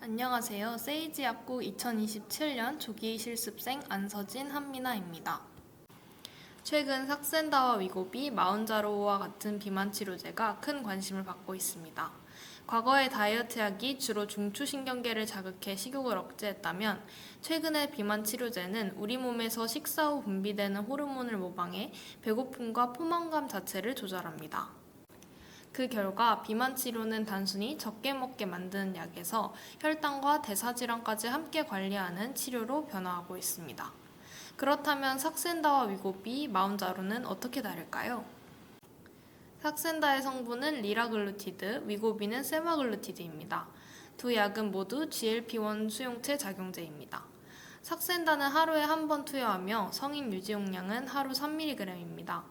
안녕하세요. 세이지약국 2027년 조기 실습생 안서진 한미나입니다. 최근 삭센다와 위고비, 마운자로우와 같은 비만 치료제가 큰 관심을 받고 있습니다. 과거의 다이어트 약이 주로 중추신경계를 자극해 식욕을 억제했다면 최근의 비만 치료제는 우리 몸에서 식사 후 분비되는 호르몬을 모방해 배고픔과 포만감 자체를 조절합니다. 그 결과 비만 치료는 단순히 적게 먹게 만드는 약에서 혈당과 대사질환까지 함께 관리하는 치료로 변화하고 있습니다. 그렇다면 삭센다와 위고비, 마운자로는 어떻게 다를까요? 삭센다의 성분은 리라글루티드, 위고비는 세마글루티드입니다. 두 약은 모두 GLP-1 수용체 작용제입니다. 삭센다는 하루에 한 번 투여하며 성인 유지용량은 하루 3mg입니다.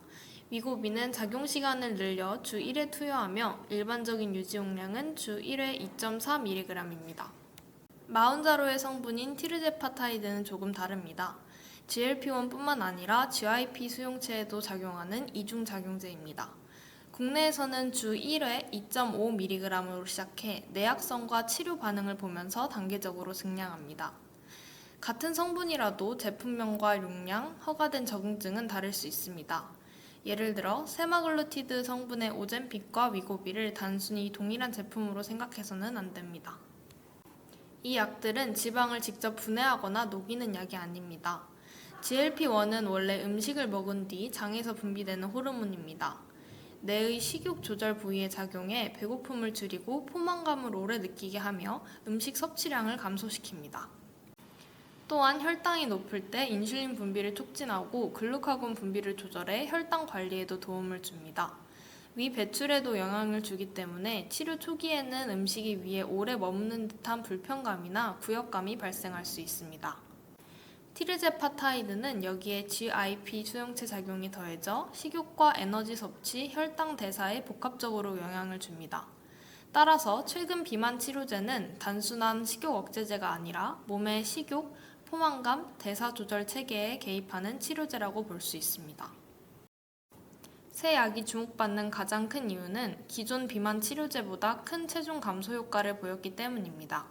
위고비는 작용시간을 늘려 주 1회 투여하며 일반적인 유지용량은 주 1회 2.4mg입니다. 마운자로의 성분인 티르제파타이드는 조금 다릅니다. GLP-1뿐만 아니라 GIP 수용체에도 작용하는 이중작용제입니다. 국내에서는 주 1회 2.5mg으로 시작해 내약성과 치료 반응을 보면서 단계적으로 증량합니다. 같은 성분이라도 제품명과 용량, 허가된 적응증은 다를 수 있습니다. 예를 들어 세마글루티드 성분의 오젬픽과 위고비를 단순히 동일한 제품으로 생각해서는 안 됩니다. 이 약들은 지방을 직접 분해하거나 녹이는 약이 아닙니다. GLP-1은 원래 음식을 먹은 뒤 장에서 분비되는 호르몬입니다. 뇌의 식욕 조절 부위에 작용해 배고픔을 줄이고 포만감을 오래 느끼게 하며 음식 섭취량을 감소시킵니다. 또한 혈당이 높을 때 인슐린 분비를 촉진하고 글루카곤 분비를 조절해 혈당 관리에도 도움을 줍니다. 위 배출에도 영향을 주기 때문에 치료 초기에는 음식이 위에 오래 머무는 듯한 불편감이나 구역감이 발생할 수 있습니다. 티르제파타이드는 여기에 GIP 수용체 작용이 더해져 식욕과 에너지 섭취, 혈당 대사에 복합적으로 영향을 줍니다. 따라서 최근 비만 치료제는 단순한 식욕 억제제가 아니라 몸의 식욕, 포만감, 대사 조절 체계에 개입하는 치료제라고 볼 수 있습니다. 새 약이 주목받는 가장 큰 이유는 기존 비만 치료제보다 큰 체중 감소 효과를 보였기 때문입니다.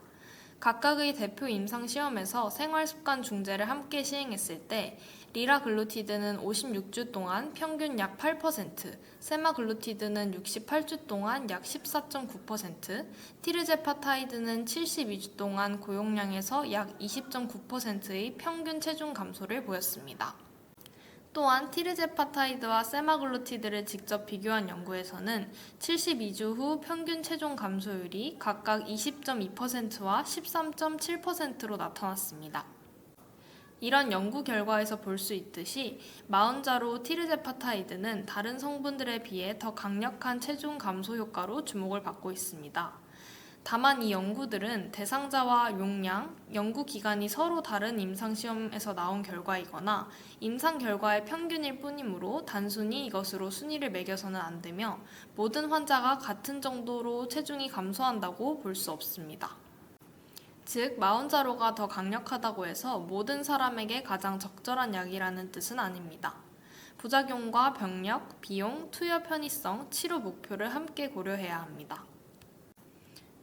각각의 대표 임상 시험에서 생활습관 중재를 함께 시행했을 때 리라글루티드는 56주 동안 평균 약 8%, 세마글루티드는 68주 동안 약 14.9%, 티르제파타이드는 72주 동안 고용량에서 약 20.9%의 평균 체중 감소를 보였습니다. 또한 티르제파타이드와 세마글루티드를 직접 비교한 연구에서는 72주 후 평균 체중 감소율이 각각 20.2%와 13.7%로 나타났습니다. 이런 연구 결과에서 볼 수 있듯이 마운자로 티르제파타이드는 다른 성분들에 비해 더 강력한 체중 감소 효과로 주목을 받고 있습니다. 다만 이 연구들은 대상자와 용량, 연구 기간이 서로 다른 임상시험에서 나온 결과이거나 임상 결과의 평균일 뿐이므로 단순히 이것으로 순위를 매겨서는 안 되며 모든 환자가 같은 정도로 체중이 감소한다고 볼 수 없습니다. 즉, 마운자로가 더 강력하다고 해서 모든 사람에게 가장 적절한 약이라는 뜻은 아닙니다. 부작용과 병력, 비용, 투여 편의성, 치료 목표를 함께 고려해야 합니다.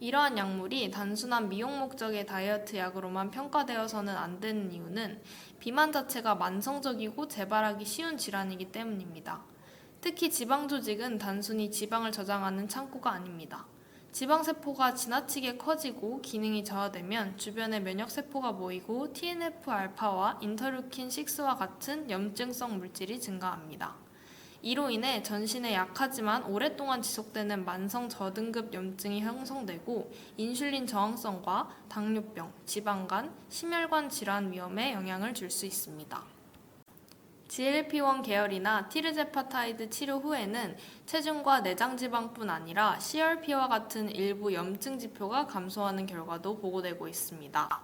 이러한 약물이 단순한 미용 목적의 다이어트 약으로만 평가되어서는 안 되는 이유는 비만 자체가 만성적이고 재발하기 쉬운 질환이기 때문입니다. 특히 지방 조직은 단순히 지방을 저장하는 창고가 아닙니다. 지방세포가 지나치게 커지고 기능이 저하되면 주변에 면역세포가 모이고 TNF-알파와 인터루킨6와 같은 염증성 물질이 증가합니다. 이로 인해 전신에 약하지만 오랫동안 지속되는 만성 저등급 염증이 형성되고 인슐린 저항성과 당뇨병, 지방간, 심혈관 질환 위험에 영향을 줄 수 있습니다. GLP-1 계열이나 티르제파타이드 치료 후에는 체중과 내장지방뿐 아니라 CRP와 같은 일부 염증 지표가 감소하는 결과도 보고되고 있습니다.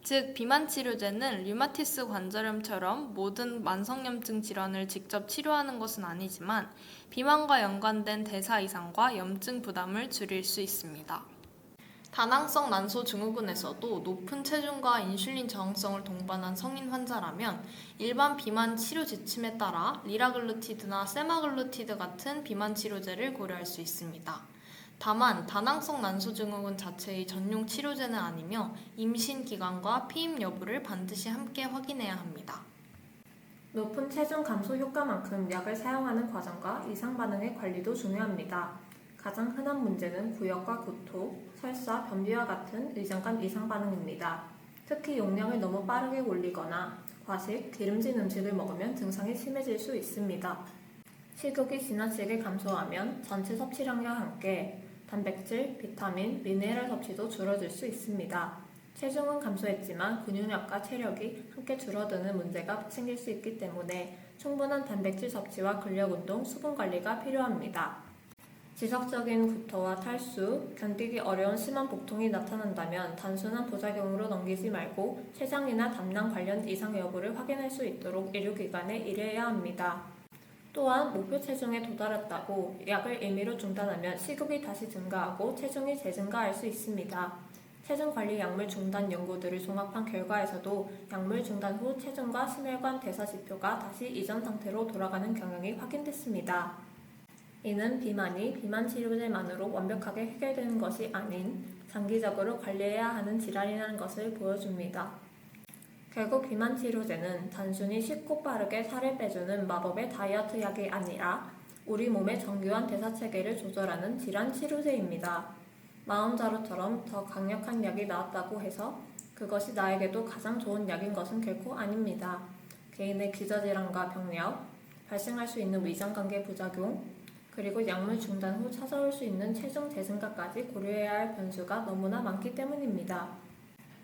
즉, 비만 치료제는 류마티스 관절염처럼 모든 만성염증 질환을 직접 치료하는 것은 아니지만 비만과 연관된 대사 이상과 염증 부담을 줄일 수 있습니다. 다낭성 난소 증후군에서도 높은 체중과 인슐린 저항성을 동반한 성인 환자라면 일반 비만 치료 지침에 따라 리라글루티드나 세마글루티드 같은 비만 치료제를 고려할 수 있습니다. 다만 다낭성 난소증후군 자체의 전용 치료제는 아니며 임신 기간과 피임 여부를 반드시 함께 확인해야 합니다. 높은 체중 감소 효과만큼 약을 사용하는 과정과 이상 반응의 관리도 중요합니다. 가장 흔한 문제는 구역과 구토, 설사, 변비와 같은 위장관 이상 반응입니다. 특히 용량을 너무 빠르게 올리거나 과식, 기름진 음식을 먹으면 증상이 심해질 수 있습니다. 식욕이 지나치게 감소하면 전체 섭취량과 함께 단백질, 비타민, 미네랄 섭취도 줄어들 수 있습니다. 체중은 감소했지만 근육량과 체력이 함께 줄어드는 문제가 생길 수 있기 때문에 충분한 단백질 섭취와 근력 운동, 수분 관리가 필요합니다. 지속적인 구토와 탈수, 견디기 어려운 심한 복통이 나타난다면 단순한 부작용으로 넘기지 말고 췌장이나 담낭 관련 이상 여부를 확인할 수 있도록 의료기관에 의뢰해야 합니다. 또한 목표 체중에 도달했다고 약을 임의로 중단하면 식욕이 다시 증가하고 체중이 재증가할 수 있습니다. 체중관리 약물 중단 연구들을 종합한 결과에서도 약물 중단 후 체중과 심혈관 대사 지표가 다시 이전 상태로 돌아가는 경향이 확인됐습니다. 이는 비만이 비만 치료제만으로 완벽하게 해결되는 것이 아닌 장기적으로 관리해야 하는 질환이라는 것을 보여줍니다. 결국 비만 치료제는 단순히 쉽고 빠르게 살을 빼주는 마법의 다이어트 약이 아니라 우리 몸의 정교한 대사체계를 조절하는 질환 치료제입니다. 마음자루처럼 더 강력한 약이 나왔다고 해서 그것이 나에게도 가장 좋은 약인 것은 결코 아닙니다. 개인의 기저질환과 병력, 발생할 수 있는 위장관계 부작용, 그리고 약물 중단 후 찾아올 수 있는 체중 재증가까지 고려해야 할 변수가 너무나 많기 때문입니다.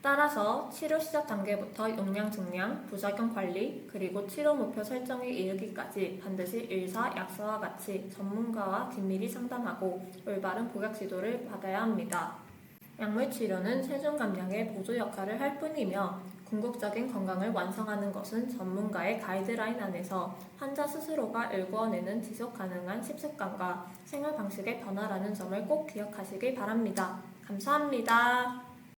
따라서 치료 시작 단계부터 용량 증량, 부작용 관리, 그리고 치료 목표 설정에 이르기까지 반드시 의사, 약사와 같이 전문가와 긴밀히 상담하고 올바른 복약 지도를 받아야 합니다. 약물 치료는 체중 감량의 보조 역할을 할 뿐이며 궁극적인 건강을 완성하는 것은 전문가의 가이드라인 안에서 환자 스스로가 일궈내는 지속 가능한 식습관과 생활 방식의 변화라는 점을 꼭 기억하시기 바랍니다. 감사합니다.